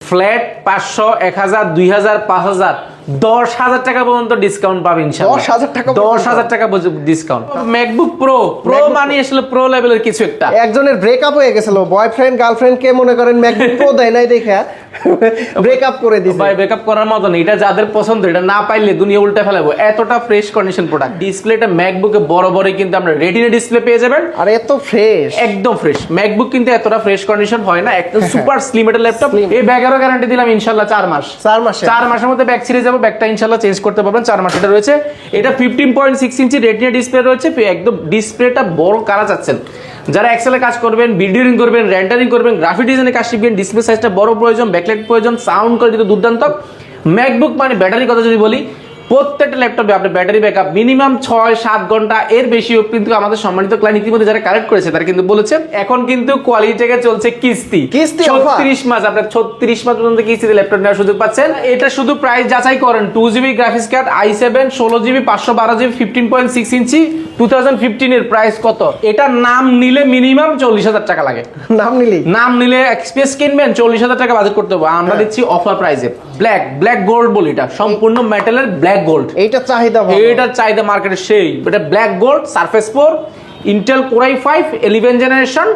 Flat 500, 1000, 2000, 5000, 10,000 টাকা পর্যন্ত discount পাবেন ইনশাআল্লাহ। 10,000 টাকা 10,000 টাকা ডিসকাউন্ট। ম্যাকবুক প্রো মানে আসলে প্রো লেভেলের কিছু একটা। একজনের ব্রেকআপ হয়ে গেছিল, বয়ফ্রেন্ড গার্লফ্রেন্ড কে মনে করেন ম্যাকবুক প্রো দেয় নাই দেখা ব্রেকআপ করে দিয়েছে। ভাই ব্রেকআপ করার মতো না, এটা যাদের পছন্দ এটা না পাইলে দুনিয়া উল্টে ফেলাবো, এতটা ফ্রেশ কন্ডিশন প্রোডাক্ট। ডিসপ্লেটা ম্যাকবুকে বড় বড় কিন্তু আমরা রেটিনা ডিসপ্লে পেয়ে যাবেন, আর এত ফ্রেশ, একদম ফ্রেশ। ম্যাকবুক কিন্তু এতটা ফ্রেশ কন্ডিশন হয় না, একদম সুপার স্লিম একটা ল্যাপটপ। এই ব্যাগেরও গ্যারান্টি দিলাম ইনশাআল্লাহ 4 মাস। 4 মাসের মধ্যে ব্যাগ ছিঁড়ে যাবে, ব্যাগটা ইনশাআল্লাহ চেঞ্জ করতে পারবেন। 4 মাস এটা রয়েছে। এটা 15.6 ইঞ্চি রেটিনা ডিসপ্লে রয়েছে, একদম ডিসপ্লেটা বড় কারা চাচ্ছেন, যারা এক্সেলে কাজ করবেন, ভিডিওরিং করবেন, রেন্ডারিং করবেন, গ্রাফিক ডিজাইনে কাজ শিখবেন, ডিসপ্লে সাইজটা বড় প্রয়োজন, ব্যাকলাইট প্রয়োজন, সাউন্ড কোয়ালিটি দুর্দান্ত। ম্যাকবুক মানে ব্যাটারি কথা যদি বলি, প্রত্যেকটা ল্যাপটপে আপনার ব্যাটারি ব্যাকআপ মিনিমাম 6-7 ঘন্টা, এর বেশিও কিন্তু আমাদের সম্মানিত ক্লায়েন্ট ইতিমধ্যে যারা কালেক্ট করেছে তারা কিন্তু বলেছে। এখন কিন্তু কোয়ালিটি থেকে চলছে কিস্তি 36 মাস, আপনার 36 মাস পর্যন্ত কিস্তিতে ল্যাপটপ নেওয়ার সুযোগ পাচ্ছেন। এটা শুধু প্রাইস যাচাই করেন, 2GB graphics card i7 16GB 512GB 15.6 ইঞ্চি 2015 এর প্রাইস কত? এটা নাম নিলে মিনিমাম 40,000 টাকা লাগে। নাম নিলে এক্সপ্রেস কিনবেন 40,000 টাকা বাজেট করতে হবে। আমরা দিচ্ছি অফার প্রাইসে ব্ল্যাক গোল্ড বলি, এটা সম্পূর্ণ মেটালের ব্ল্যাক গোল্ড। এইটা চাহিদা ভালো, এটার চাহিদা মার্কেটে সেই। এটা black gold, surface 4, Intel core i5 11 generation,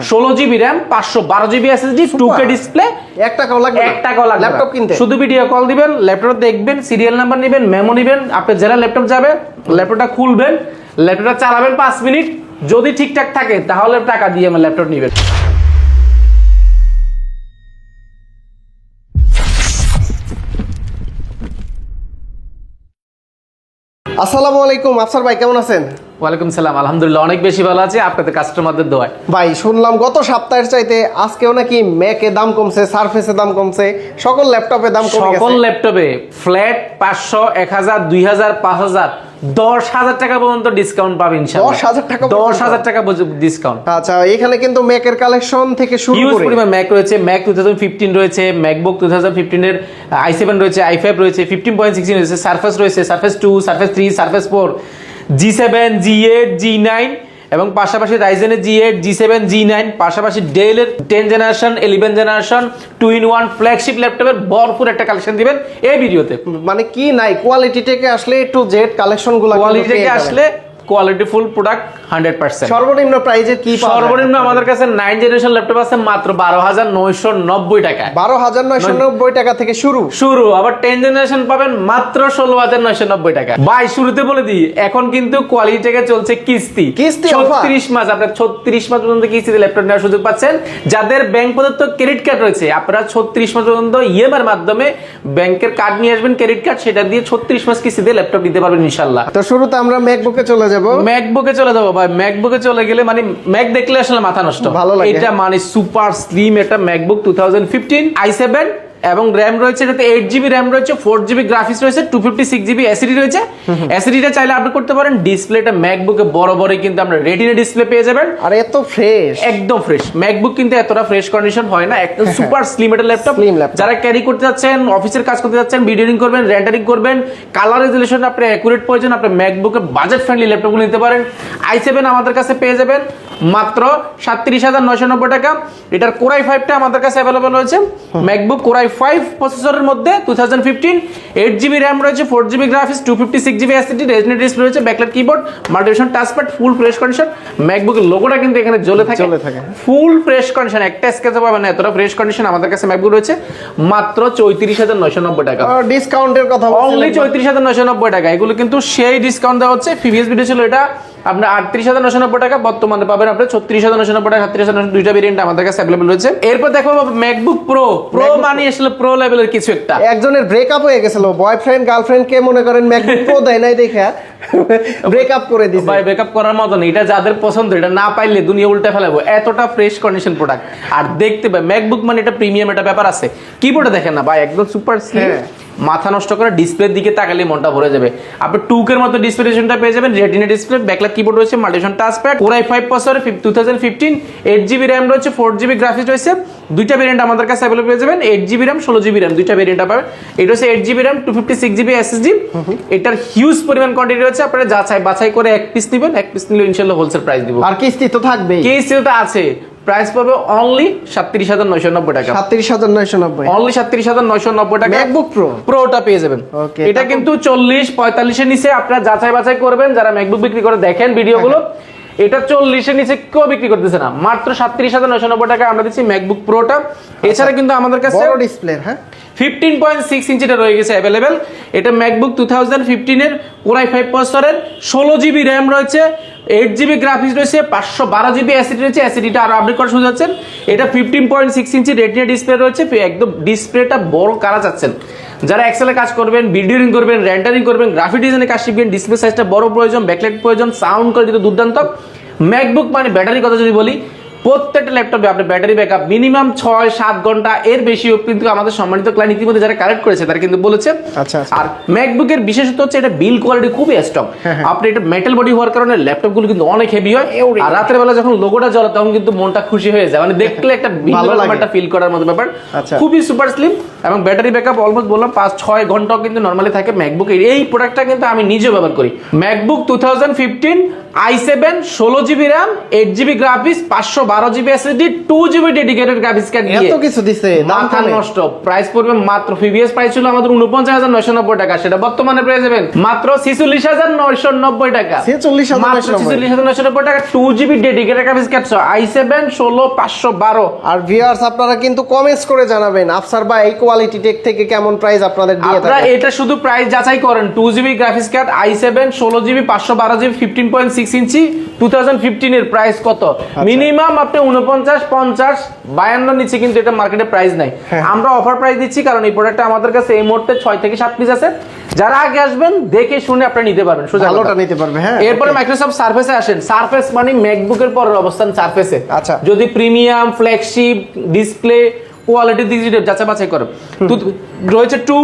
16GB RAM, 512GB SSD, 2K display. 1 টাকাও লাগবে ল্যাপটপ কিনতে। শুধু ভিডিও কল দিবেন, ল্যাপটপ দেখবেন, সিরিয়াল নাম্বার নেবেন, মেমো নেবেন, আপনি যারা ল্যাপটপ যাবে ল্যাপটপটা খুলবেন, ল্যাপটপটা চালাবেন 5 মিনিট, যদি ঠিকঠাক থাকে তাহলে টাকা দিয়ে আমার ল্যাপটপ নেবেন। আসসালামু আলাইকুম, আফসার ভাই কেমন আছেন? ওয়ালাইকুম সালাম, আলহামদুলিল্লাহ অনেক বেশি ভালো আছে, আপনাদের কাস্টমারদের দোয়ায়। ভাই শুনলাম গত সপ্তাহের চাইতে আজকেও নাকি ম্যাকে দাম কমছে, সারফেসে দাম কমছে, সকল ল্যাপটপে দাম কমে গেছে। সকল ল্যাপটপে ফ্ল্যাট 500, 1000, 2000, 5000, 10,000 টাকা পর্যন্ত ডিসকাউন্ট পাবেন ইনশাআল্লাহ। 10,000 টাকা ডিসকাউন্ট। আচ্ছা, এখানে কিন্তু ম্যাকের কালেকশন থেকে শুরু করে পরিমাণ ম্যাক রয়েছে, ম্যাক 2015 রয়েছে, ম্যাকবুক 2015 এর i7 রয়েছে, i5 রয়েছে, 15.6 রয়েছে, সারফেস রয়েছে, surface 2, surface 3, surface 4, G7, G8, G9 এবং পাশাপাশি রাইজেনের G8, G7, G9, পাশাপাশি ডেলের 10 জেনারেশন, 11 জেনারেশন 2-in-1 ফ্ল্যাগশিপ ল্যাপটপের ভরপুর একটা কালেকশন দিবেন এই ভিডিওতে। মানে কি নাই, কোয়ালিটি থেকে আসলে টু জেড কালেকশনগুলো, কোয়ালিটি থেকে আসলে কোয়ালিটিফুল প্রোডাক্ট 100%। সর্বনিম্ন প্রাইজে কি পাবেন? সর্বনিম্ন আমাদের কাছে 9 জেনারেশন ল্যাপটপ আছে মাত্র 12,990 টাকা। 12,990 টাকা থেকে শুরু। আবার 10 জেনারেশন পাবেন মাত্র 16,990 টাকা। ভাই শুরুতে বলে দিই, এখন কিন্তু কোয়ালিটি থেকে চলছে কিস্তি 36 মাস, আপনারা 36 মাস পর্যন্ত কিস্তিতে ল্যাপটপ নেওয়ার সুযোগ পাচ্ছেন। যাদের ব্যাংক প্রদত্ত ক্রেডিট কার্ড রয়েছে, আপনারা 36 মাস পর্যন্ত ইএমআই এর মাধ্যমে ব্যাংকের কার্ড নিয়ে আসবেন, ক্রেডিট কার্ড, সেটা দিয়ে 36 মাস কিস্তিতে ল্যাপটপ নিতে পারবেন ইনশাআল্লাহ। তো শুরুতে আমরা ম্যাকবুকে চলে যাব। ম্যাকবুকে চলে যাবো ভাই। ম্যাকবুকে চলে গেলে মানে ম্যাক দেখলে আসলে মাথা নষ্ট, ভালো লাগে। এটা মানে সুপার স্লিম একটা ম্যাকবুক 2015 i7 এবং র্যাম রয়েছে, এটাতে 8GB র্যাম রয়েছে, 4GB গ্রাফিক্স রয়েছে, 256GB এসএসডি রয়েছে। এসএসডিটা চাইলে আপডেট করতে পারেন। ডিসপ্লেটা ম্যাকবুকে বড় বড় কিন্তু আমরা রেটিনা ডিসপ্লে পেয়ে যাবেন, আর এত ফ্রেশ, একদম ফ্রেশ। ম্যাকবুক কিন্তু এতটা ফ্রেশ কন্ডিশন হয় না, একদম সুপার স্লিম একটা ল্যাপটপ। যারা ক্যারি করতে যাচ্ছেন, অফিসের কাজ করতে যাচ্ছেন, ভিডিওরিং করবেন, রেন্ডারিং করবেন, কালার রেজুলেশন আপনার অ্যাকুরেট প্রয়োজন, আপনি ম্যাকবুকের বাজেট ফ্রেন্ডলি ল্যাপটপগুলো নিতে পারেন। i7 আমাদের কাছে পেয়ে যাবেন মাত্র 37,990 টাকা। এটার কোর i5টা আমাদের কাছে অ্যাভেলেবল রয়েছে। ম্যাকবুক কোর i5 প্রসেসরের মধ্যে 2015, 8GB র্যাম রয়েছে, 4GB graphics, 256GB SSD, retina display রয়েছে, backlight keyboard, multivision touchpad, full fresh condition. ম্যাকবুকের লোগোটা কিন্তু এখানে জ্বলে থাকে, ফুল ফ্রেশ কন্ডিশন, একটা স্কেচও পাবেন না, এতটা ফ্রেশ কন্ডিশন আমাদের কাছে ম্যাকবুক রয়েছে মাত্র 34,990 টাকা। ডিসকাউন্টের কথা অনলি 34,990 টাকা। এগুলো কিন্তু সেই ডিসকাউন্ট দেওয়া হচ্ছে। প্রিভিয়াস ভিডিও ছিল এটা আপনার 38,990 টাকা, বর্তমানে পাবেন আপনার 36,990 টাকা, 37,990, দুইটা ভেরিয়েন্ট আমাদের কাছে अवेलेबल রয়েছে। এরপর দেখো ম্যাকবুক প্রো মানে আসলে প্রো লেভেলের কিছু একটা। একজনের ব্রেকআপ হয়ে গেছিল, বয়ফ্রেন্ড গার্লফ্রেন্ড কে মনে করেন ম্যাকবুক প্রো দেয় নাই দেখা ব্রেকআপ করে দিয়েছে। ভাই ব্রেকআপ করার মতো না, এটা যাদের পছন্দ এটা না পাইলে দুনিয়া উল্টে ফেলাবো, এতটা ফ্রেশ কন্ডিশন প্রোডাক্ট। আর দেখতে ভাই ম্যাকবুক মানে এটা প্রিমিয়াম একটা ব্যাপার আছে। কিবোর্ডে দেখেন না ভাই, একদম সুপার স্লিম, মাথা নষ্ট করে ডিসপ্লের দিকে তাকালে মনটা ভরে যাবে। আপনি 2K এর মতো ডিসপ্লেটা পেয়ে যাবেন, রেটিনা ডিসপ্লে, ব্যাকলাইট কিবোর্ড রয়েছে, multivision touchpad, core i5 processor 2015, 8GB RAM রয়েছে, 4GB গ্রাফিক্স রয়েছে, দুইটা ভেরিয়েন্ট আমাদের কাছে अवेलेबल পেয়ে যাবেন। 8GB র্যাম, 16GB র্যাম, দুইটা ভেরিয়েন্ট পাবেন। এটা হচ্ছে 8GB র্যাম, 256GB এসএসডি। এটার হিউজ পরিমাণ কোয়ান্টিটি রয়েছে, আপনারা যাচাই বাছাই করে এক পিস নেবেন, এক পিস নিলে ইনশাআল্লাহ হোলসেল প্রাইস দিব। আর কিস্তি তো থাকবেই, কিস্তি তো আছে। প্রাইস পড়বে অনলি 37,990 টাকা। 37,990 অনলি 37,990 টাকা ম্যাকবুক প্রো প্রোটা পেয়ে যাবেন। Okay, এটা কিন্তু 40-45 এর নিচে আপনারা যাচাই বাছাই করবেন, যারা ম্যাকবুক বিক্রি করে দেখেন ভিডিওগুলো। এটা 40 এর নিচে কেউ বিক্রি করতেছে না, মাত্র 37,990 টাকা আমরা দিচ্ছি ম্যাকবুক প্রোটা। এছাড়া কিন্তু আমাদের কাছে বড় ডিসপ্লে, হ্যাঁ 15.6 ইঞ্চিটা রয়ে গেছে অ্যাভেলেবেল। এটা ম্যাকবুক 2015 এর Core i5 প্রসেসরের 16GB র্যাম রয়েছে, 8GB গ্রাফিক্স রয়েছে, 512GB এসএসডি রয়েছে। এসএসডিটা আরো আপডেট করা সুযোগ যাচ্ছেন। এটা 15.6 ইঞ্চি রেটিনা ডিসপ্লে রয়েছে, একদম ডিসপ্লেটা বড় কারা চাচ্ছেন, যারা এক্সেলে কাজ করবেন, ভিডিওরিং করবেন, রেন্ডারিং করবেন, গ্রাফিক ডিজাইনে কাজ শিখবেন, ডিসপ্লে সাইজটা বড় প্রয়োজন, ব্যাকলাইট প্রয়োজন, সাউন্ড কোয়ালিটি দুর্দান্ত। ম্যাকবুক মানে ব্যাটারি কথা যদি বলি, প্রত্যেকটা ল্যাপটপে আপনার ব্যাটারি ব্যাকআপ মিনিমাম 6-7 ঘন্টা, এর বেশিও কিন্তু আমাদের সম্মানিত ক্লায়েন্ট ইতিমধ্যে যারা কালেক্ট করেছে তারা কিন্তু বলেছে। আচ্ছা। আর ম্যাকবুকের বিশেষত্ব হচ্ছে এটা বিল্ড কোয়ালিটি খুবই স্ট্রং। আপনি এটা মেটাল বডি হওয়ার কারণে ল্যাপটপগুলো কিন্তু অনেক হেভি হয়, আর রাতের বেলা যখন লোগোটা জ্বলে তখন কিন্তু মনটা খুশি হয়ে যায়, মানে দেখলে একটা ভালো একটা ফিল করার মতো ব্যাপার। খুবই সুপার স্লিম এবং ব্যাটারি ব্যাকআপ অলমোস্ট বললাম 5-6 ঘন্টাও কিন্তু নরমালি থাকে ম্যাকবুক। এই প্রোডাক্টটা কিন্তু আমি নিজে ব্যবহার করি। MacBook 2015 i7 16GB RAM, 8GB graphics, 512GB SSD, 2GB dedicated graphics card দিয়ে এত কিছু দিছে, মাথা নষ্ট। প্রাইস পড়বে মাত্র, প্রিভিয়াস প্রাইস ছিল আমাদের 49,990 টাকা, সেটা বর্তমানে পেয়ে যাবেন মাত্র 46,990 টাকা। 46,990 টাকা 2GB dedicated graphics card i7 16-512। আর ভিউয়ার্স আপনারা কিন্তু কমেন্টস করে জানাবেন আফসার ভাই এই কোয়ালিটি টেক থেকে কেমন প্রাইস আপনাদের দিয়ে আপনারা থাকে। এটা শুধু প্রাইস যাচাই করেন, 2GB graphics card i7 16GB 512GB 15.6 ইঞ্চি 2015 এর প্রাইস কত? মিনিমাম আপনি 49, 50, 52 নিচে কিন্তু এটা মার্কেটে প্রাইস নাই। আমরা অফার প্রাইস দিচ্ছি কারণ এই প্রোডাক্টটা আমাদের কাছে এই মুহূর্তে 6 থেকে 7 পিস আছে। যারা আগে আসবেন দেখে শুনে আপনি নিতে পারবেন, ভালোটা নিতে পারবে। হ্যাঁ, এরপরে মাইক্রোসফট সারফেসে আসেন। সারফেস মানে ম্যাকবুকের পরের অবস্থান সারফেসে। আচ্ছা, যদি প্রিমিয়াম, ফ্ল্যাগশিপ, ডিসপ্লে, কোয়ালিটি দিক দিয়ে যাচাই বাছাই করেন, তো রয়েছে 2,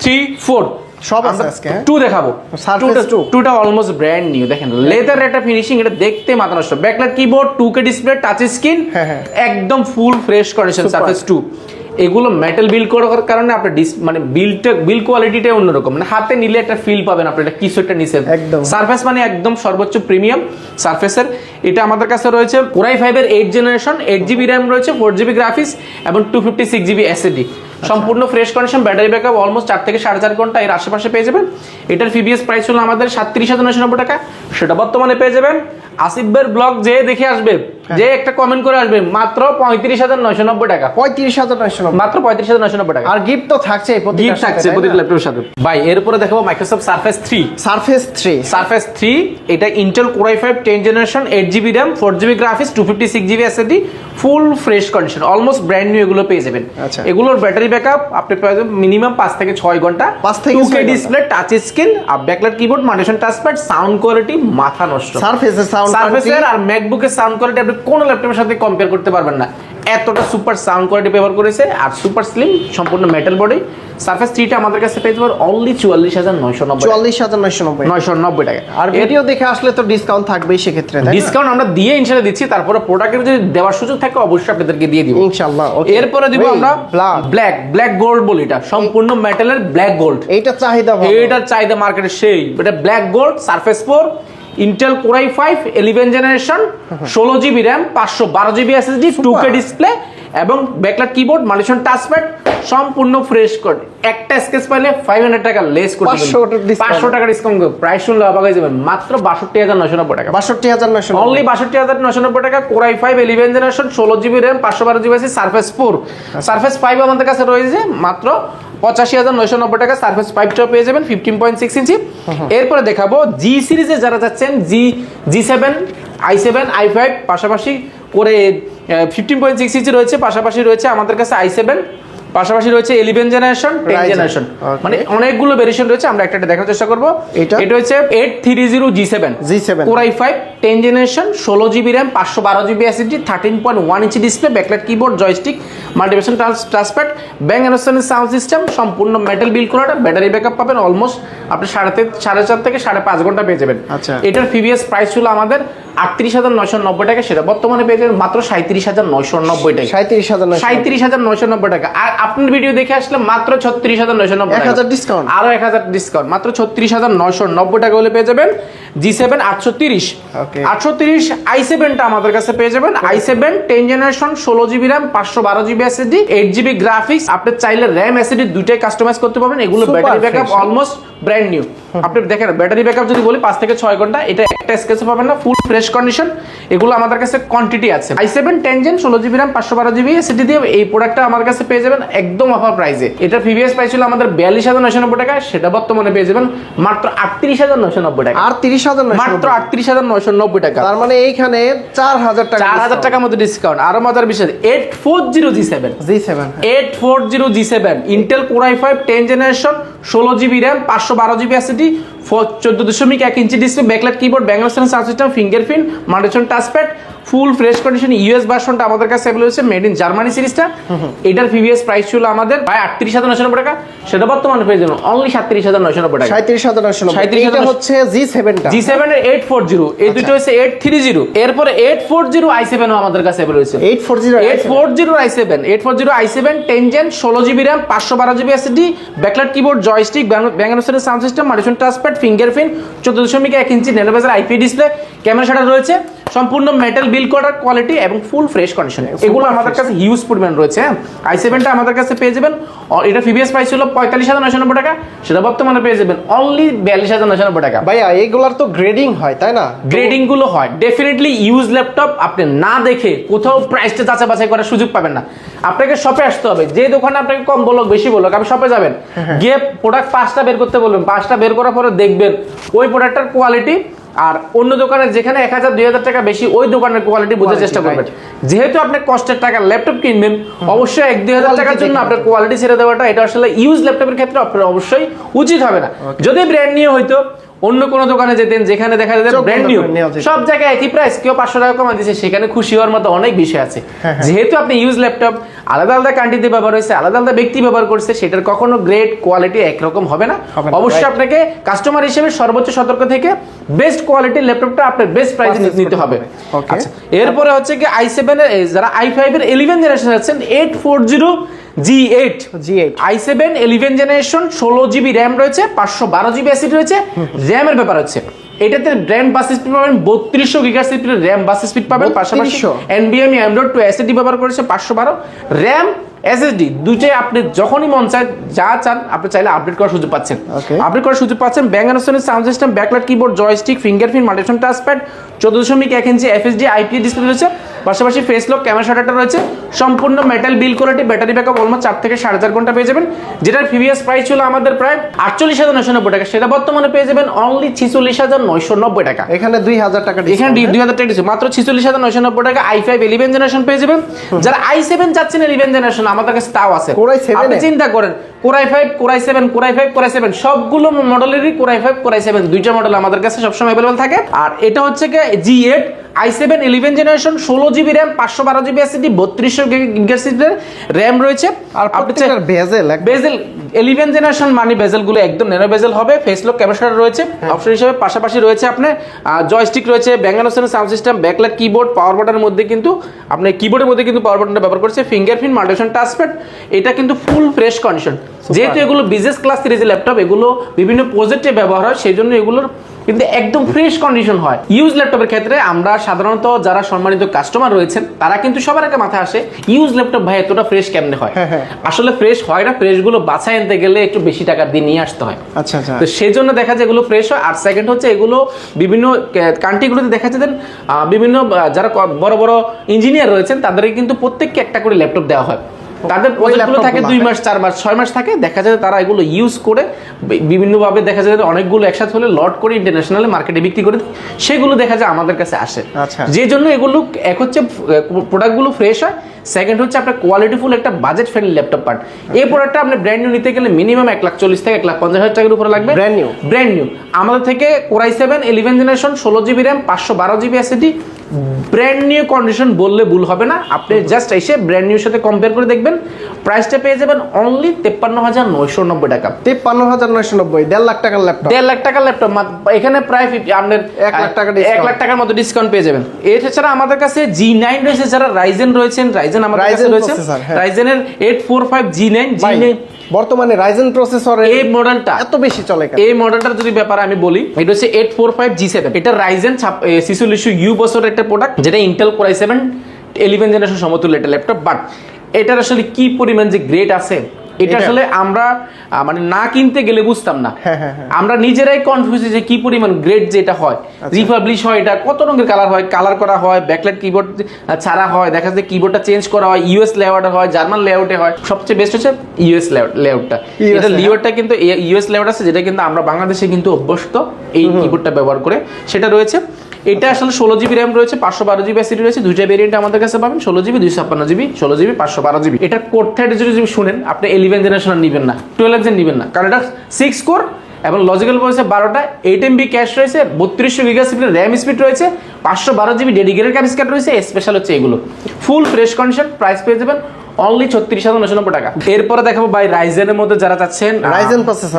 3, 4 সব আছে আজকে। 2 দেখাবো। সারফেস 2টা অলমোস্ট ব্র্যান্ড নিউ, দেখেন লেদার একটা ফিনিশিং, এটা দেখতে মাথা নষ্ট। Backlight keyboard, 2K display, touch screen, একদম ফুল ফ্রেশ কন্ডিশন সারফেস 2। এগুলো মেটাল বিল্ড করার কারণে আপনার মানে বিল্ড কোয়ালিটিটা অন্যরকম, মানে হাতে নিলে একটা ফিল পাবেন আপনি এটা কিছু একটা নিছেন। সারফেস মানে একদম সর্বোচ্চ প্রিমিয়াম সারফেসের। এটা আমাদের কাছে রয়েছে Core i5 এর 8th জেনারেশন, 8GB র্যাম রয়েছে, 4GB গ্রাফিক্স এবং 256GB এসএসডি। সম্পূর্ণ fresh condition, battery backup almost 4 থেকে 4.5 ঘন্টা এর আশেপাশে পেয়ে যাবেন। এটার প্রিভিয়াস প্রাইস ছিল আমাদের 37,990 টাকা, সেটা বর্তমানে পেয়ে যাবেন আসিফ ভাইয়ের ব্লগ যে দেখে আসবে, যে একটা কমেন্ট করে আসবে, মাত্র 35,990 টাকা। 35,990, মাত্র 35,990 টাকা। আর গিফট তো থাকছেই, গিফট থাকছে প্রতিটা ল্যাপটপের সাথে। ভাই এরপরে দেখাবো মাইক্রোসফট সারফেস 3। সারফেস 3 এটা Intel Core i5 10th generation, 8GB RAM, 4GB graphics, 256GB SSD, ফুল fresh condition, almost brand new এগুলো পেয়ে যাবেন। এগুলোর ব্যাটারি ব্যাকআপ আপনি পেয়ে যাবেন মিনিমাম 5 থেকে 6 ঘন্টা, 2K ডিসপ্লে, টাচ স্ক্রিন, আর backlight keyboard, monitor touchpad, sound quality মাথা নষ্ট। সারফেসের আর ম্যাকবুকের সাউন্ড কোয়ালিটি আপনি কোন ল্যাপটপের সাথে কম্পেয়ার করতে পারবেন না, এতটা সুপার সাউন্ড কোয়ালিটি ব্যবহার করেছে, আর সুপার স্লিম, সম্পূর্ণ মেটাল বডি। সারফেস 3টা আমাদের কাছে পেয়ে যাবেন অনলি 44,990 টাকা। আর ভিডিও দেখে আসলে তো ডিসকাউন্ট থাকবেই, সেক্ষেত্রে ডিসকাউন্ট আমরা দিয়ে ইনশাআল্লাহ দিচ্ছি। তারপরে প্রোডাক্টের যদি দেওয়ার সুযোগ থাকে অবশ্যই আপনাদেরকে দিয়ে দিব ইনশাআল্লাহ। এরপরে দিব আমরা ব্ল্যাক গোল্ড বলি, এটা সম্পূর্ণ মেটালের ব্ল্যাক গোল্ড। এইটার চাহিদা মার্কেটে সেই, এটা black gold surface 4 Intel Core i5 11th generation, 16GB RAM, 512GB SSD, 2K display এবং ব্যাকলাইট কিবোর্ড, মনিটর টাচপ্যাড, সম্পূর্ণ ফ্রেশ কোড। একটা স্কেচ পাইলে 500 টাকা লেস করতে পারবেন, 500 টাকা ডিসকাউন্ট। প্রাইস শুনলে অবাক হয়ে যাবেন, মাত্র 62,990 টাকা। 62,990, অনলি 62,990 টাকা। Core i5 11th generation, 16GB RAM, 512GB SSD, surface 4। Surface 5 আমাদের কাছে রয়েছে মাত্র 85,990 টাকা। সারফেস 5টা পেয়ে যাবেন 15.6 ইঞ্চি। এরপরে দেখাবো জি সিরিজে যারা যাচ্ছেন, G7, i7, i5, পাশাপাশি করে 15.6 ইঞ্চি রয়েছে, পাশাপাশি রয়েছে আমাদের কাছে i7, পাশাপাশি রয়েছে 11th জেনারেশন, 10th জেনারেশন, মানে অনেকগুলো ভেরিয়েশন রয়েছে। আমরা একটা দেখার চেষ্টা করব। এটা হচ্ছে 830 G7 Core i5 10th generation, 16GB RAM, 512GB SSD, 13.1 inch display, backlight keyboard, joystick, multifunction touchpad, bang and sound system, সম্পূর্ণ মেটাল বিল্ড করা। ব্যাটারি ব্যাকআপ পাবেন অলমোস্ট আপনি 4.5 থেকে 5.5 ঘন্টা পেয়ে যাবেন। এটার প্রিভিয়াস প্রাইস ছিল আমাদের 38,990 টাকা, সেটা বর্তমানে পেয়ে যাবেন মাত্র 37,990 টাকা। 37,990 টাকা। আর আপনার ভিডিও দেখে আসলে মাত্র 36,990 টাকা, 1000 ডিসকাউন্ট, আরো 1000 ডিসকাউন্ট, মাত্র 36,990 টাকা হলে পেয়ে যাবেন G7 830 Okay. 830 i7 টা আমাদের কাছে পেয়ে যাবেন। i7 10 generation 16GB RAM 512GB SSD 8GB graphics. আপনি চাইলে RAM SSD দুইটাই কাস্টমাইজ করতে পারবেন। এগুলো Super battery backup fresh, almost brand new. আপনি দেখেন ব্যাটারি ব্যাকআপ যদি বলি 5 থেকে 6 ঘন্টা, এটা একটা স্কেচও পাবেন না, ফুল ফ্রেশ কন্ডিশন। এগুলো আমাদের কাছে কোয়ান্টিটি আছে। i7 10 gen 16GB RAM 512GB SSD দিয়ে এই প্রোডাক্টটা আমার কাছে পেয়ে যাবেন একদম অফার প্রাইসে। এটা প্রিভিয়াস প্রাইস ছিল আমাদের 42,990 টাকা, সেটা বর্তমানে পেয়ে যাবেন মাত্র 38,990 টাকা। আর 30,990 মাত্র 38,990 টাকা। তার মানে এইখানে 4,000 টাকা 4,000 টাকার মধ্যে ডিসকাউন্ট। আরো মজার বিষয় 840G7 G7 840G7 Intel core i5 10 generation 16GB RAM 512GB SSD 14.1 ইঞ্চি ডিসপ্লে, ব্যাকলাইট কিবোর্ড, ব্যাঙ্গল sound system, fingerprint, multifunction touchpad, full fresh condition. US ভার্সনটা আমাদের কাছে अवेलेबल হচ্ছে মেড ইন জার্মানি সিরিজটা। এটার প্রিভিয়াস প্রাইস ছিল আমাদের প্রায় 38,990 টাকা, সেটা বর্তমানে পেয়ে যাবেন অনলি 37,990 টাকা। 37,990 এটা হচ্ছে G7 টা। G7 এর 840, এই দুটো হচ্ছে 830। এরপরে 840 i7 ও আমাদের কাছে अवेलेबल হচ্ছে। 840 i7 10 gen 16GB RAM 512GB SSD, backlight keyboard, joystick, ব্যাঙ্গল sound system, multifunction touchpad, fingerprint, 14.1 inch nano bezel IP display, camera shutter রয়েছে, সম্পূর্ণ মেটাল বিল্ড করার কোয়ালিটি এবং ফুল ফ্রেশ কন্ডিশন। এগুলো আমাদের কাছে হিউজ পরিমাণ রয়েছে। i7 টা আমাদের কাছে পেয়ে যাবেন, এটা প্রিভিয়াস প্রাইস ছিল 45,990 টাকা, সেটা বর্তমানে পেয়ে যাবেন অনলি 42,990 টাকা। ভাইয়া এইগুলার তো গ্রেডিং হয় তাই না? গ্রেডিং গুলো হয় ডেফিনেটলি। ইউজ ল্যাপটপ আপনি না দেখে কোথাও প্রাইসটা যাচাই বাছাই করার সুযোগ পাবেন না। আপনাকে শপে আসতে হবে, যে দোকানে আপনাকে কম বলুক বেশি বলুক, আপনি শপে যাবেন, গিয়ে প্রোডাক্ট 5টা বের করতে বলবেন, 5টা বের করার পরে দেখবেন ওই প্রোডাক্টটার কোয়ালিটি আর অন্য দোকানে যেখানে 1,000 2,000 টাকা বেশি, ওই দোকানের কোয়ালিটি বোঝার চেষ্টা করবেন। যেহেতু আপনি কষ্টের টাকা ল্যাপটপ কিনবেন, অবশ্যই 1-2,000 টাকার জন্য আপনার কোয়ালিটি ছেড়ে দেওয়াটা এটা আসলে ইউজ ল্যাপটপের ক্ষেত্রে আপনার অবশ্যই উচিত হবে না। যদি ব্র্যান্ড নিউ হইতো অন্য কোন দোকানে যেতেন যেখানে দেখা যেত ব্র্যান্ড নিউ সব জায়গায় একই প্রাইস, কেউ 500 টাকা কমা দিচ্ছে, সেখানে খুশি হওয়ার মতো অনেক বিষয় আছে। যেহেতু আপনি ইউজ ল্যাপটপ আলাদা আলাদা কান্ট্রিতে ব্যবহার হয়েছে, আলাদা আলাদা ব্যক্তি ব্যবহার করছে, সেটার কখনো গ্রেড কোয়ালিটি একরকম হবে না। অবশ্যই আপনাকে কাস্টমার হিসেবে সর্বোচ্চ সতর্ক থেকে বেস্ট কোয়ালিটির ল্যাপটপটা আপনার বেস্ট প্রাইসে নিতে হবে। আচ্ছা, এরপরে হচ্ছে কি i7 এর যারা i5 এর 11 জেনারেশন আছেন 840G8 i7 11 generation 16GB RAM রয়েছে, 512GB SSD রয়েছে। RAM এর ব্যাপার হচ্ছে এটাতে RAM বাস স্পিড পাবেন 3200 GHz RAM বাস স্পিড পাবেন, পাশাপাশি NVMe M.2 SSD ব্যবহার করেছে 512 RAM SSD দুইটাই আপনি যখনই মন চায় যা চান আপনি চাইলে আপডেট করার সুযোগ পাচ্ছেন। আপডেট করার সুযোগ পাচ্ছেন। Bengal sound system, backlight keyboard, joystick, fingerprint, multifunction touchpad, 14.1 ইঞ্চি FHD IPS ডিসপ্লে রয়েছে, পাশাপাশি ফেস লক, ক্যামেরা শাটারটা রয়েছে, সম্পূর্ণ metal build quality, battery backup almost 4 থেকে 4.5 ঘন্টা পেয়ে যাবেন। যেটার প্রিভিয়াস প্রাইস ছিল আমাদের প্রায় 48,990 টাকা, সেটা বর্তমানে পেয়ে যাবেন অনলি 46,990 টাকা। এখানে 2,000 টাকা ডিসকাউন্ট, এখানে 2,000 টাকা ডিসকাউন্ট, মাত্র 46,990 টাকা i5 11 জেনারেশন পেয়ে যাবেন। যারা i7 চাচ্ছেন 11 জেনারেশন আমাদের কাছে তাও আছে। আপনি চিন্তা করেন Core i5 Core i7 Core i5 Core i7 সবগুলো মডেলেরই Core i5 Core i7 দুইটা মডেল আমাদের কাছে সবসময় अवेलेबल থাকে। আর এটা হচ্ছে কি G8 i7 11 generation 16GB RAM 512GB SSD 3200 GHz RAM রয়েছে। আর প্রত্যেকটার বেজেল 11 জেনারেশন মানে বেজেল গুলো একদম ন্যানো বেজেল হবে। ফেস লক, ক্যামেরা শাটার রয়েছে অপশন হিসেবে, পাশাপাশি রয়েছে আপনার জয়স্টিক রয়েছে, ব্যাঙ্গল sound system, backlight keyboard, power বাটনের মধ্যে কিন্তু আপনি কিবোর্ডের মধ্যে কিন্তু পাওয়ার বাটনটা ব্যবহার করছে, ফিঙ্গারপ্রিন্ট, মাল্টিফাংশন টাচপ্যাড। এটা কিন্তু ফুল ফ্রেশ কন্ডিশন। যেহেতু এগুলো বিজনেস ক্লাস সিরিজের ল্যাপটপ, এগুলো বিভিন্ন প্রজেক্টে ব্যবহার হয়, সেই জন্য এগুলোর কিন্তু একদম ফ্রেশ কন্ডিশন হয়। ইউজ ল্যাপটপের ক্ষেত্রে আমরা সাধারণত যারা সম্মানিত কাস্টমার রয়েছেন তারা কিন্তু সবার আগে মাথায় আসে ইউজ ল্যাপটপ ভাই এতটা ফ্রেশ কেমনে হয়। আসলে ফ্রেশ হয় না, ফ্রেশ গুলো বাছাই আনতে গেলে একটু বেশি টাকা দিয়ে নিয়ে আসতে হয়। আচ্ছা আচ্ছা, তো সেই জন্য দেখা যায় এগুলো ফ্রেশ হয়। আর সেকেন্ড হচ্ছে এগুলো বিভিন্ন কান্ট্রিগুলোতে দেখা যায় বিভিন্ন যারা বড় বড় ইঞ্জিনিয়ার রয়েছেন তাদেরকে কিন্তু প্রত্যেককে একটা করে ল্যাপটপ দেওয়া হয়। তাদের প্রজেক্টগুলো থাকে 2 মাস 4 মাস 6 মাস থাকে। দেখা যায় তারা এগুলো ইউজ করে বিভিন্নভাবে দেখা যায় অনেকগুলো একসাথে হলে লট করে ইন্টারন্যাশনাল মার্কেটে বিক্রি করে, সেগুলো দেখা যায় আমাদের কাছে আসে। যে জন্য এগুলো এক হচ্ছে প্রোডাক্টগুলো ফ্রেশ হয়, সেকেন্ড হচ্ছে আপনার কোয়ালিটিফুল একটা বাজেট ফ্রেন্ডলি ল্যাপটপ পান। এই প্রোডাক্টটা আপনি ব্র্যান্ড নিউ নিতে গেলে মিনিমাম 1,40,000 থেকে 1,50,000 টাকার উপরে লাগবে। ব্র্যান্ড নিউ আমাদের থেকে Core i7 11 generation 16GB RAM 512GB SSD brand new condition বললে ভুল হবে না। আপনি জাস্ট এসে ব্র্যান্ড নিউর সাথে কম্পেয়ার করে দেখবেন, প্রাইসটা পেয়ে যাবেন অনলি 53,990 টাকা। 53,990, 1.5 লাখ টাকার ল্যাপটপ। 1.5 লাখ টাকার ল্যাপটপ এখানে প্রায় আপনার 1 লাখ টাকার মতো ডিসকাউন্ট পেয়ে যাবেন। এছাড়া আমাদের কাছে G9 রয়েছে, যারা রাইজেন রয়েছেন, রাইজেন আমাদের কাছে রয়েছে, রাইজেনের 845 G9 বর্তমানে রাইজেন প্রসেসর এই মডেলটা এত বেশি চলে কেন? এই মডেলটার যদি ব্যাপারে আমি বলি, এটা হচ্ছে 845 G7, এটা রাইজেন 4600U বছরের একটা প্রোডাক্ট, যেটা ইন্টেল কোর i7 11 জেনারেশন সমতুল্য একটা ল্যাপটপ। বাট এটার আসলে কি পরিমাণ যে গ্রেড আছে, এটা আসলে আমরা মানে না কিনতে গেলে বুঝতাম না। আমরা নিজেরাই কনফিউজ যে কি পরিমাণ গ্রেড যেটা হয়, রিপাবলিশ হয়, এটা কত রঙের কালার হয়, কালার করা হয়, ব্যাকলাইট কিবোর্ড ছাড়া হয়, দেখা যাচ্ছে কিবোর্ডটা চেঞ্জ করা হয়, ইউএস লেআউটে হয়, জার্মান লেআউটে হয়, সবচেয়ে বেস্ট হচ্ছে ইউএস লেআউটটা। এটা লিওরটা কিন্তু ইউএস লেআউট আছে, যেটা কিন্তু আমরা বাংলাদেশে কিন্তু অভ্যস্ত এই কিবোর্ডটা ব্যবহার করে, সেটা রয়েছে। এটা আসলে 16GB র্যাম রয়েছে, 512GB এসএসডি রয়েছে, দুইটা ভেরিয়েন্ট আমাদের কাছে পাবেন, 16GB 256GB, 16GB 512GB। এটা কোর থ্রেড যদি শুনেন, আপনি 11 জেনারেশন নেবেন না, 12 জেন নেবেন না, কারণ এটা 6 কোর এবং লজিক্যাল রয়েছে 12টা, 8MB ক্যাশ রয়েছে, 32GB র্যাম স্পিড রয়েছে, 512GB ডেডিকেটেড গ্রাফিক্স কার্ড রয়েছে। স্পেশাল হচ্ছে এগুলো, ফুল ফ্রেশ কন্ডিশন, প্রাইস পেয়ে যাবেন অনলি 36,990 টাকা। এরপরে দেখাবো ভাই রাইজেনের মধ্যে যারা চাচ্ছেন,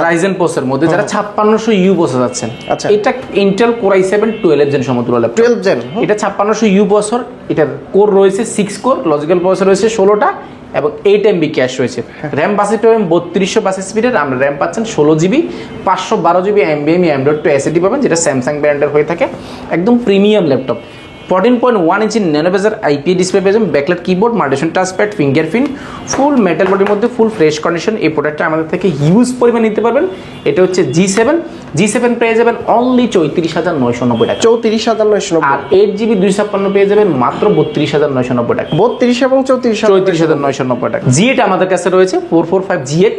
রাইজেন প্রসেসর মধ্যে যারা 5600U প্রসেসর চাচ্ছেন, এটা ইন্টেল কোর i7 12 জেন সমতুল্য ল্যাপটপ, 12 জেন, এটা 5600U প্রসেসর, এটার কোর রয়েছে 6 কোর, লজিক্যাল প্রসেসর রয়েছে 16টা এবং 8MB ক্যাশ রয়েছে, র্যাম 3200 বাস স্পিডের, আমরা র্যাম পাচ্ছেন 16GB, 512GB NVMe M.2 SSD পাবেন, যেটা স্যামসাং ব্র্যান্ডের হয়ে থাকে, একদম প্রিমিয়াম ল্যাপটপ। 14.1 ইঞ্চি ন্যানোভেজার আইপিএ ডিসপ্লে পেয়ে যাবেন, backlight keyboard, multifunction touchpad, fingerprint, ফুল মেটাল বডির মধ্যে, ফুল ফ্রেশ কন্ডিশন। এই প্রোডাক্টটা আমাদের থেকে হিউজ পরিমাণ নিতে পারবেন। এটা হচ্ছে G7 পেয়ে যাবেন অনলি 34,990 টাকা, 34,990। আর 8GB 256 পেয়ে যাবেন মাত্র 32,990 টাকা, 32 এবং 34,990 টাকা। G8 আমাদের কাছে রয়েছে 445 G8,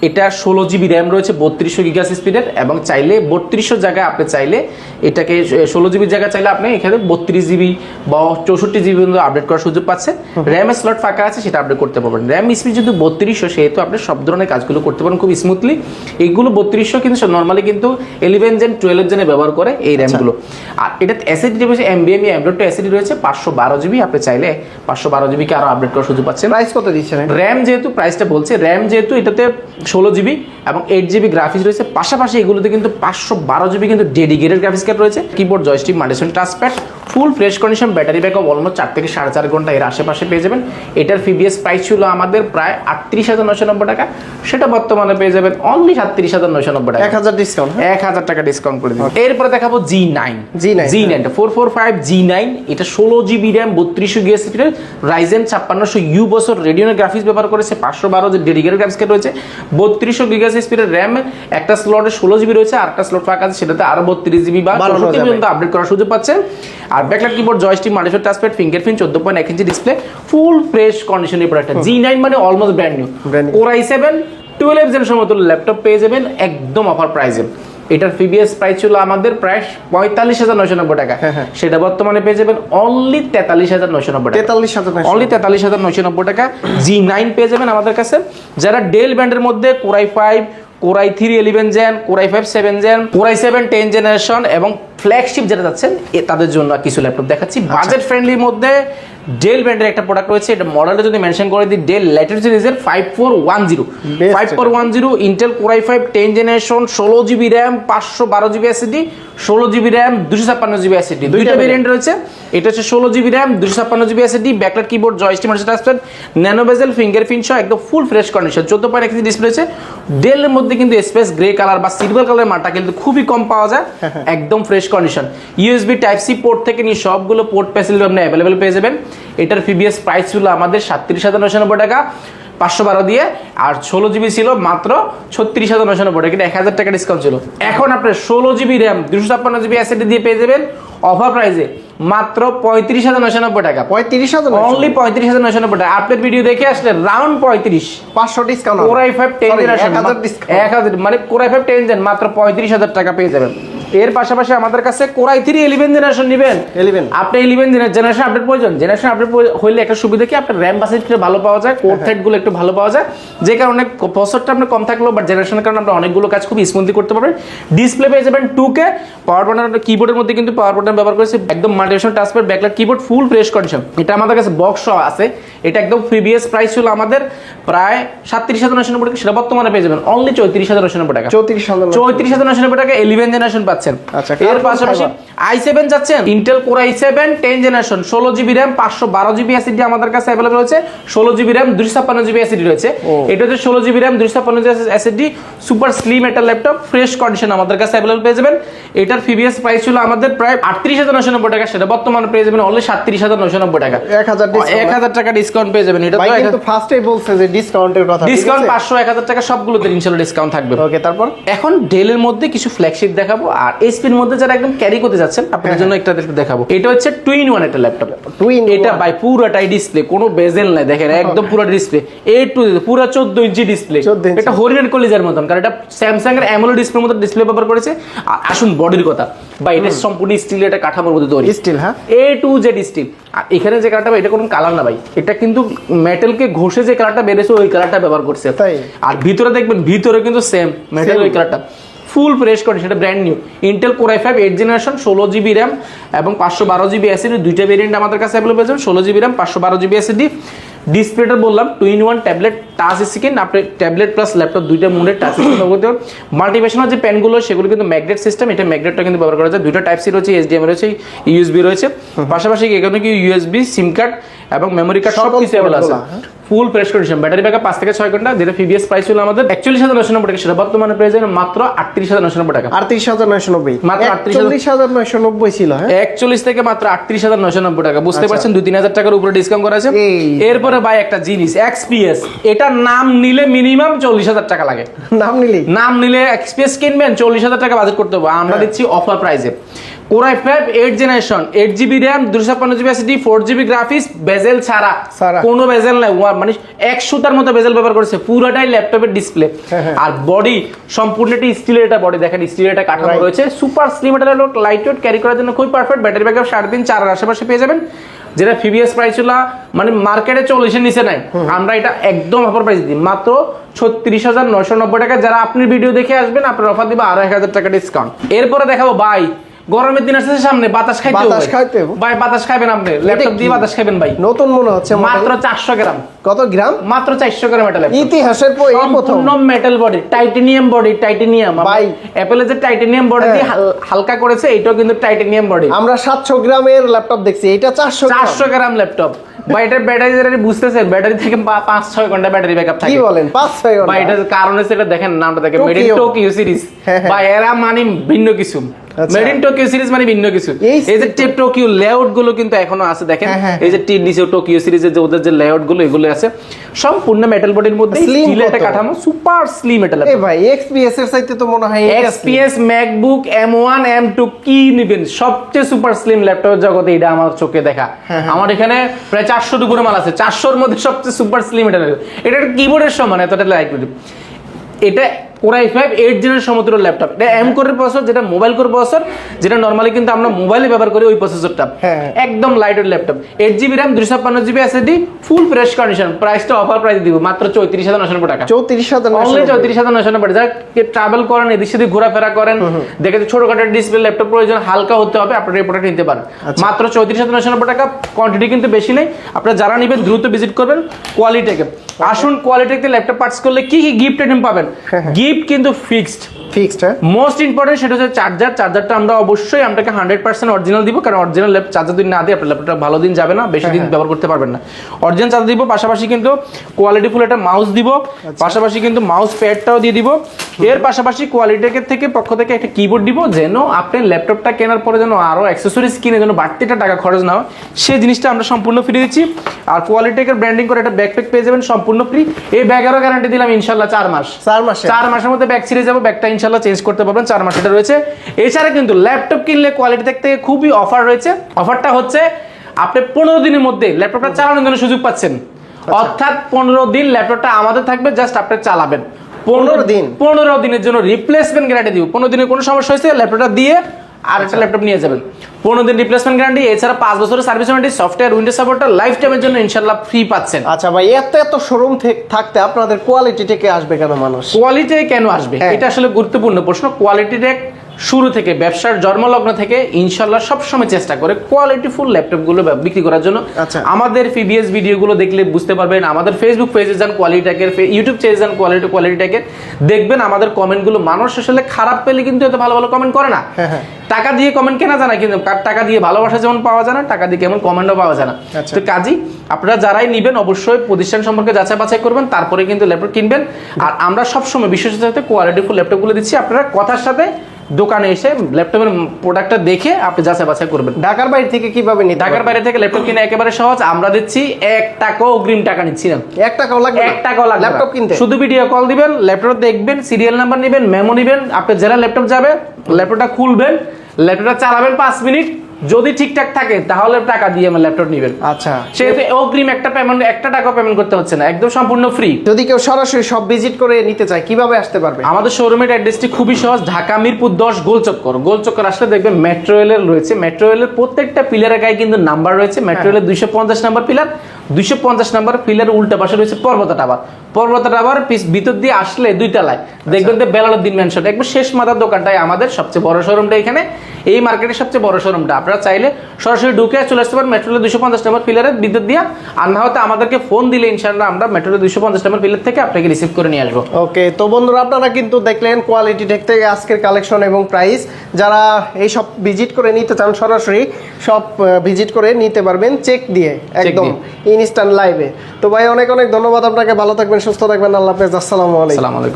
এটা 16GB র্যাম রয়েছে, 3200 স্পিডের, এবং চাইলে 3200 জায়গায় আপনি চাইলে এটাকে 16GB জায়গায় চাইলে আপনি এখানে 32GB বা 64GB পর্যন্ত আপডেট করার সুযোগ পাচ্ছেন। র্যামের স্লট ফাঁকা আছে, সেটা আপডেট করতে পারবেন। র্যাম স্পিড যেহেতু 3200, সেহেতু আপনি সব ধরনের কাজগুলো করতে পারেন খুব স্মুথলি। এইগুলো 3200 কিন্তু নর্মালি কিন্তু 11 জেন 12 জেনে ব্যবহার করে এই র্যামগুলো। আর এটা এসএসডি রয়েছে, NVMe M.2 SSD রয়েছে 512GB, আপনি চাইলে 512GB কে আরো আপডেট করার সুযোগ পাচ্ছেন। প্রাইস কত দিচ্ছেন? র্যাম যেহেতু প্রাইসটা বলছে, র্যাম যেহেতু এটাতে 16GB এবং 8GB গ্রাফিক্স রয়েছে, পাশাপাশি এগুলোতে কিন্তু 512GB কিন্তু ডেডিকেটেড গ্রাফিক্স কার্ড রয়েছে, keyboard, joystick, multifunction touchpad, full fresh condition, battery backup almost 4 থেকে 4.5 ঘন্টা এর আশেপাশে পেয়ে যাবেন। এটার প্রিভিয়াস প্রাইস ছিল আমাদের প্রায় 38,990 টাকা, সেটা বর্তমানে পেয়ে যাবেন অনলি 37,990 টাকা, 1000 ডিসকাউন্ট, 1000 টাকা ডিসকাউন্ট করে দিন। এরপরে দেখাবো G9 445 G9, এটা 16GB র্যাম, 3200 স্পিডের, রাইজেন 5600U বছর রেডিয়নের গ্রাফিক্স ব্যবহার করেছে, 512 যে ডেডিকেটেড গ্রাফিক্স কার্ড রয়েছে, 3200 স্পিডের র্যাম, একটা স্লটে 16GB রয়েছে, আর একটা স্লট ফাঁকা আছে, সেটাতে আরো 32GB বা 64GB পর্যন্ত আপডেট করার সুযোগ পাচ্ছেন। আর backlight keyboard, joystick, multifunction touchpad, fingerprint, 14.1 ইঞ্চি ডিসপ্লে, ফুল ফ্রেশ কন্ডিশনের প্রোডাক্ট। G9 মানে almost brand new. Core i7 12 gen সমতুল্য ল্যাপটপ পেয়ে যাবেন একদম অফার প্রাইসে। এটার প্রিভিয়াস প্রাইস ছিল আমাদের প্রায় 45,990 টাকা, সেটা বর্তমানে পেয়ে যাবেন অনলি 43,990 টাকা, অনলি 43,990 টাকা। G9 পেয়ে যাবেন আমাদের কাছে। যারা ডেল ব্র্যান্ডের মধ্যে core i5, core i3 11 gen, core i5 7 gen, core i7 10 generation এবং ফ্ল্যাগশিপ যেটা যাচ্ছেন, তাদের জন্য কিছু ল্যাপটপ দেখাচ্ছি বাজেট ফ্রেন্ডলির মধ্যে। ডেল ব্র্যান্ডের একটা প্রোডাক্ট রয়েছে, এটা মডেলটা যদি মেনশন করে দিই, ডেল ল্যাটিটিউড সিরিজের 5410 Intel core i5 10 generation, 16GB RAM, 512GB SSD, 16GB RAM, 256GB SSD, দুইটা ভেরিয়েন্ট রয়েছে। এটা হচ্ছে 16GB RAM, 256GB SSD, backlight keyboard, joystick, multifunction touchpad, nano bezel, fingerprint সহ একদম ফুল ফ্রেশ কন্ডিশন, 14.1 ইঞ্চি display রয়েছে। ডেলের মধ্যে কিন্তু স্পেস গ্রে কালার বা সিলভার কালারের মালটা কিন্তু খুবই কম পাওয়া যায়, একদম fresh condition. USB type C port থেকে নিয়ে সবগুলো পোর্ট ফ্যাসিলিটি আপনি অ্যাভেলেবেল পেয়ে যাবেন। এটার প্রিভিয়াস প্রাইস ছিল আমাদের 37,990 টাকা 512 দিয়ে, আর 16GB ছিল মাত্র 36,990 টাকা, এটা 1000 টাকা ডিসকাউন্ট ছিল। এখন আপনি 16GB র্যাম, 256GB SSD দিয়ে পেয়ে যাবেন অফার প্রাইসে মাত্র 35,990 টাকা, 35,000, অনলি 35,990 টাকা। আপনার ভিডিও দেখে আসলে round 35, 500 discount, core i5 10 generation 1000, মানে কোর i5 10 জেন মাত্র 35,000 টাকা পেয়ে যাবেন। এর পাশাপাশি আমাদের কাছে কোর i3 11 জেনারেশন নেবেন, আপনি 11 জেনারেশন আপডেট প্রয়োজন, জেনারেশন আপডেট হইলে একটা সুবিধা কি, আপনার র্যাম বাসেটটা ভালো পাওয়া যায়, কোর থ্রেডগুলো একটু ভালো পাওয়া যায়, যে কারণে প্রসেসরটা আপনার কম থাকলেও বাট জেনারেশনের কারণে আমরা অনেকগুলো কাজ খুব স্মুথলি করতে পারবেন। ডিসপ্লে পেয়ে যাবেন 2K, পাওয়ার বাটন, কিবোর্ডের মধ্যে কিন্তু পাওয়ার বাটন ব্যবহার করেছে, একদম মাল্টিফাংশন টাচপ্যাড, ব্যাকলাইট কিবোর্ড, ফুল ফ্রেশ কন্ডিশন। এটা আমাদের কাছে বক্স সহ আছে, এটা একদম প্রিভিয়াস প্রাইস ছিল আমাদের প্রায় 37,990 টাকা, সেটা বর্তমানে পেয়ে যাবেন অনলি 34,990 টাকা, 34,990 টাকা 11 জেনারেশন পাচ্ছেন। এর পাশাপাশি i7 যাচ্ছেন Intel core i7 10 generation 16GB RAM 512GB SSD আমাদের কাছে अवेलेबल রয়েছে 16GB RAM 256GB SSD রয়েছে এটা হচ্ছে 16GB RAM 256GB SSD super slim একটা ল্যাপটপ ফ্রেশ কন্ডিশন আমাদের কাছে अवेलेबल পেয়ে যাবেন এটার প্রিভিয়াস প্রাইস ছিল আমাদের প্রায় 38990 টাকা সেটা বর্তমানে পেয়ে যাবেন অনলি 37990 টাকা 1000 টাকা ডিসকাউন্ট পেয়ে যাবেন এটা ভাই কিন্তু ফার্স্টেই বলছে যে ডিসকাউন্টের কথা ডিসকাউন্ট 500 1000 টাকা সবগুলোতে ইনশাআল্লাহ ডিসকাউন্ট থাকবে ওকে তারপর এখন ডেলের মধ্যে কিছু ফ্ল্যাগশিপ দেখাবো আর এইচপির মধ্যে যারা একদম ক্যারি করতে যাচ্ছেন আপনাদের জন্য একটা দেখাবো এটা হচ্ছে 2-in-1 একটা ল্যাপটপ এটা ভাই পুরোটাই ডিসপ্লে কোনো বেজেল নাই দেখেন একদম পুরো ডিসপ্লে এ টু পুরো 14 ইঞ্চি ডিসপ্লে এটা হরিণের কলিজার মতন কারণ এটা স্যামসাং এর অ্যামোলেড ডিসপ্লের মতো ডিসপ্লে ব্যবহার করেছে আসুন বডির কথা ভাই এটা সম্পূর্ণ স্টিলের একটা কাঠামোর মধ্যে তৈরি স্টিল হ্যাঁ A to Z স্টিল আর এখানে যে কালারটা এটা কোনো কালার না ভাই এটা কিন্তু মেটালকে ঘষে যে কালারটা বেরেছে ওই কালারটা ব্যবহার করছে তাই আর ভিতরে দেখবেন ভিতরে কিন্তু সেম মেটাল ওই কালারটা ফুল ফ্রেশ কন্ডিশন এটা brand new Intel core i5 8 generation 16GB RAM এবং 512GB SSD দুইটা ভেরিয়েন্ট আমাদের কাছে अवेलेबल পেয়ে যাবেন 16GB RAM 512GB SSD ডিসপ্লেটা বললাম 2-in-1 ট্যাবলেট টাচ স্ক্রিন আপনি ট্যাবলেট প্লাস ল্যাপটপ দুইটা মোডে টাচ স্ক্রিন ব্যবহার করতে পারবেন মাল্টিপ্যাশনাল যে পেনগুলো সেগুলো কিন্তু ম্যাগনেট সিস্টেম এটা ম্যাগনেটটা কিন্তু ব্যবহার করা যায় দুইটা টাইপ সি রয়েছে HDMI রয়েছে USB রয়েছে পাশাপাশি এখানে কি USB সিম কার্ড এবং মেমরি কার্ড সব কিছু अवेलेबल আছে ফুল ফ্রেশ কন্ডিশন ব্যাটারি ব্যাকআপ 5 থেকে 6 ঘন্টা যেটা প্রিভিয়াস প্রাইস ছিল আমাদের 41990 টাকা সেটা বর্তমানে প্রাইস মাত্র 38990 টাকা 38990 মাত্র 48990 ছিল হ্যাঁ 41 থেকে মাত্র 38990 টাকা বুঝতে পারছেন 2-3000 টাকার উপরে ডিসকাউন্ট করা আছে এরপরে ভাই একটা জিনিস XPS এটা নাম নিলে মিনিমাম 40000 টাকা লাগে নাম নিলে XPS কিনবেন 40000 টাকা বাজেট করতে হবে আমরা দিচ্ছি অফার প্রাইসে Core i5 8 generation 8GB RAM 256GB SSD 4GB graphics bezel ছাড়া কোনো বেজেল নাই মানে 100টার মতো বেজেল ব্যবহার করেছে পুরোটাই ল্যাপটপের ডিসপ্লে আর বডি সম্পূর্ণটি স্টিলের এটা বডি দেখেন স্টিলের এটা কাঠামো রয়েছে সুপার স্লিম এটা লাইট ওয়েট ক্যারি করার জন্য খুবই পারফেক্ট ব্যাটারি ব্যাকআপ 3.5-4 এর আশেপাশে পেয়ে যাবেন যেটা প্রিভিয়াস প্রাইস ছিল মানে মার্কেটে 40 এর নিচে নাই আমরা এটা একদম অফার প্রাইস দিই মাত্র 36990 টাকা যারা আপনি ভিডিও দেখে আসবেন আপনার অফার দিব আরো 1000 টাকা ডিসকাউন্ট এরপরে দেখাবো ভাই গরমের দিন আসছে সামনে বাতাস খাইতে ভাই বাতাস খাবেন আপনি ল্যাপটপ দিয়ে বাতাস খাবেন ভাই নতুন মনে হচ্ছে মাত্র 400 গ্রাম কত গ্রাম মাত্র 400 গ্রাম এটা ল্যাপটপ ইতিহাসের এই প্রথম মেটাল বডি টাইটানিয়াম ভাই অ্যাপলের যে টাইটানিয়াম বডি দিয়ে হালকা করেছে এটাও কিন্তু টাইটানিয়াম বডি আমরা 700 গ্রামের ল্যাপটপ দেখছি এটা 400 গ্রাম ল্যাপটপ ভাই এটার ব্যাটারি বুঝতেছেন ব্যাটারি থেকে 5-6 ঘন্টা ব্যাটারি ব্যাকআপ থাকে কি বলেন 5-6 ঘন্টা ভাই এটার কারণ হচ্ছে এটা দেখেন নামটা দেখেন মেড ইন টোকিও সিরিজ ভাই এরা মানে ভিন্ন কিছু মেড ইন টোকিও সিরিজ মানে ভিন্ন কিছু এই যে টেপ টোকিও লেআউট গুলো কিন্তু এখনো আছে দেখেন এই যে টি নিচে টোকিও সিরিজের যে ওদের যে লেআউট গুলো এগুলো আছে সম্পূর্ণ মেটাল বডির মধ্যে স্টিলের একটা কাঠামো সুপার স্লিম মেটাল এই ভাই XPS এর চাইতে তো মনে হয় XPS ম্যাকবুক M1 M2 কি নেবেন সবচেয়ে সুপার স্লিম ল্যাপটপের জগতে এটা আমার চোখে দেখা আমার এখানে প্রায় 400 টুকুর মাল আছে 400 এর মধ্যে সবচেয়ে সুপার স্লিম এটা এটা কিবোর্ডের সমান এতটা লাইট এটা Core i5 8 জেনারেশন সমতুল্য ল্যাপটপ এটা M কোরের প্রসেসর যেটা মোবাইল কোর প্রসেসর যেটা নরমালি কিন্তু আমরা মোবাইলে ব্যবহার করি ওই প্রসেসরটা একদম light weight laptop 8GB RAM 256GB SSD ফুল ফ্রেশ কন্ডিশন প্রাইসটা অফার প্রাইস দিব মাত্র 34990 টাকা 34990 যারা ট্রাভেল করেন এদিক সেদিক ঘোরাফেরা করেন দেখে ছোটখাটো ডিসপ্লে ল্যাপটপ প্রয়োজন হালকা হতে হবে আপনারা এই প্রোডাক্ট নিতে পারেন মাত্র 34990 টাকা কোয়ান্টিটি কিন্তু বেশি নেই আপনারা যারা নেবেন দ্রুত ভিজিট করবেন কোয়ালিটিকে আসুন কোয়ালিটিতে ল্যাপটপ পারচেজ করলে কি কি গিফট আইটেম পাবেন গিফট কিন্তু ফিক্সড মোস্ট ইম্পর্টেন্ট সেটা হচ্ছে চার্জারটা আমরা অবশ্যই আপনাকে 100% অরিজিনাল দিব কারণ অরিজিনাল চার্জার যদি না দিই আপনার ল্যাপটপটা ভালো দিন যাবে না বেশি দিন ব্যবহার করতে পারবেন না অরিজিনাল চার্জার দিব পাশাপাশি কিন্তু কোয়ালিটি ফুল একটা মাউস দিব পাশাপাশি কিন্তু মাউস প্যাডটাও দিয়ে দিব এর পাশাপাশি কোয়ালিটিকের থেকে পক্ষ থেকে একটা কিবোর্ড দিব যেন আপনি ল্যাপটপটা কেনার পরে যেন আরো অ্যাকসেসরিজ কিনে যেন বাড়তিটা টাকা খরচ না হয় সেই জিনিসটা আমরা সম্পূর্ণ ফ্রি দিচ্ছি আর কোয়ালিটিকের ব্র্যান্ডিং করে একটা ব্যাকপ্যাক পেয়ে যাবেন সম্পূর্ণ ফ্রি এই ব্যাগেরও গ্যারান্টি দিলাম ইনশাআল্লাহ 4 মাসের মধ্যে ব্যাগ ছিঁড়ে যাবে ব্যাগটা ইনশাআল্লাহ চেঞ্জ করতে পারবেন 4 মাস এটা রয়েছে এছাড়া কিন্তু ল্যাপটপ কিনলে কোয়ালিটি থেকে খুবই অফার রয়েছে অফারটা হচ্ছে আপনি 15 দিনের মধ্যে ল্যাপটপটা চালানোর জন্য সুযোগ পাচ্ছেন অর্থাৎ 15 দিন ল্যাপটপটা আমাদের থাকবে জাস্ট আপনি চালাবেন 15 দিনের জন্য রিপ্লেসমেন্ট গ্যারান্টি দিব 15 দিনের কোনো সমস্যা হয়েছে ল্যাপটপটা দিয়ে আর একটা ল্যাপটপ নিয়ে যাবেন 15 দিন রিপ্লেসমেন্ট গ্যারান্টি এছাড়া 5 বছরের সার্ভিস ওয়ারেন্টি সফটওয়্যার উইন্ডোজ সাপোর্টটা লাইফ টাইমের জন্য ইনশাআল্লাহ ফ্রি পাচ্ছেন আচ্ছা ভাই এত শোরুম থাকতে আপনাদের কোয়ালিটি থেকে আসবে কেন মানুষ কোয়ালিটি কেন আসবে এটা আসলে গুরুত্বপূর্ণ প্রশ্ন কোয়ালিটি শুরু থেকে ব্যবসার জন্মলগ্ন থেকে ইনশাল্লাহ সবসময় চেষ্টা করে কোয়ালিটিফুল ল্যাপটপগুলো বিক্রি করার জন্য। আচ্ছা। আমাদের প্রিভিয়াস ভিডিওগুলো দেখলে বুঝতে পারবেন, আমাদের ফেসবুক পেজে যান কোয়ালিটি ট্যাগের, ইউটিউব পেজে যান কোয়ালিটি ট্যাগের, দেখবেন আমাদের কমেন্টগুলো মানুষ আসলে খারাপ পেলে কিন্তু এত ভালো ভালো কমেন্ট করে না। টাকা দিয়ে কমেন্ট কেনা যায় না, কিন্তু টাকা দিয়ে ভালোবাসা যেমন পাওয়া যায় না, টাকা দিয়ে কেমন কমেন্টও পাওয়া যায় না। তো কাজী আপনারা যারাই নিবেন অবশ্যই প্রতিষ্ঠান সম্পর্কে যাচাই বাছাই করবেন, তারপরে কিন্তু ল্যাপটপ কিনবেন। আর আমরা সবসময় বিশেষত কোয়ালিটিফুল ল্যাপটপগুলো দিচ্ছি, আপনারা কথার সাথে দোকানে এসে ল্যাপটপের প্রোডাক্টটা দেখে আপনি যাচাই বাছাই করবেন। ঢাকার বাইরে থেকে কিভাবে নিতে? ঢাকার বাইরে থেকে ল্যাপটপ কিনে একেবারে সহজ, আমরা দিচ্ছি 1 টাকাও অগ্রিম টাকা নিচ্ছি না। 1 টাকাও লাগবে? 1 টাকাও লাগবে ল্যাপটপ কিনতে শুধু ভিডিও কল দিবেন, ল্যাপটপ দেখবেন, সিরিয়াল নাম্বার নেবেন, মেমো নেবেন, আপনি যারা ল্যাপটপ যাবে ল্যাপটপটা খুলবেন, ল্যাপটপটা চালাবেন 5 মিনিট, যদি ঠিকঠাক থাকে তাহলে টাকা দিয়ে আমার ল্যাপটপ নেবেন। আচ্ছা, সেহেতু অগ্রিম একটা টাকা পেমেন্ট করতে হচ্ছে না, একদম সম্পূর্ণ ফ্রি। যদি কেউ সরাসরি সব ভিজিট করে নিতে চায় কিভাবে আসতে পারবে? আমাদের শোরুমের অ্যাড্রেসটি খুবই সহজ, ঢাকা মিরপুর 10 গোলচক্কর আসলে দেখবেন মেট্রো রেলের রয়েছে, মেট্রো রেলের প্রত্যেকটা পিলারের গায়ে কিন্তু নাম্বার রয়েছে। মেট্রো রেলের 250 নাম্বার পিলার, 250 নাম্বার পিলারের উল্টা পাশে রয়েছে পর্বতা টাওয়ার ভিতর দিয়ে আসলে 2 তলায় দেখবেন যে বেলালউদ্দিন ম্যানশন, একবার শেষ মাথার দোকানটাই আমাদের সবচেয়ে বড় শোরুমটা এখানে, এই মার্কেটের সবচেয়ে বড় শোরুমটা। আপনারা চাইলে সরাসরি ঢুকে চলে আসতে পারেন মেট্রো রেলের 250 নাম্বার পিলারের ভিতর দিয়ে, আর না হয়তো আমাদেরকে ফোন দিলে ইনশাআল্লাহ আমরা মেট্রো রেলের 250 নাম্বার পিলার থেকে আপনাকে রিসিভ করে নিয়ে আসবো। ওকে, তো বন্ধুরা আপনারা কিন্তু দেখলেন কোয়ালিটি টেক থেকে আজকের কালেকশন এবং প্রাইস। যারা এই সব ভিজিট করে নিতে চান সরাসরি সব ভিজিট করে নিতে পারবেন চেক দিয়ে, একদম ইনস্ট্যান্ট লাইভে। তো ভাই অনেক অনেক ধন্যবাদ আপনাকে, ভালো থাকবেন, সুস্থ থাকবেন, আল্লাহ হাফেজ, আসসালামু আলাইকুম।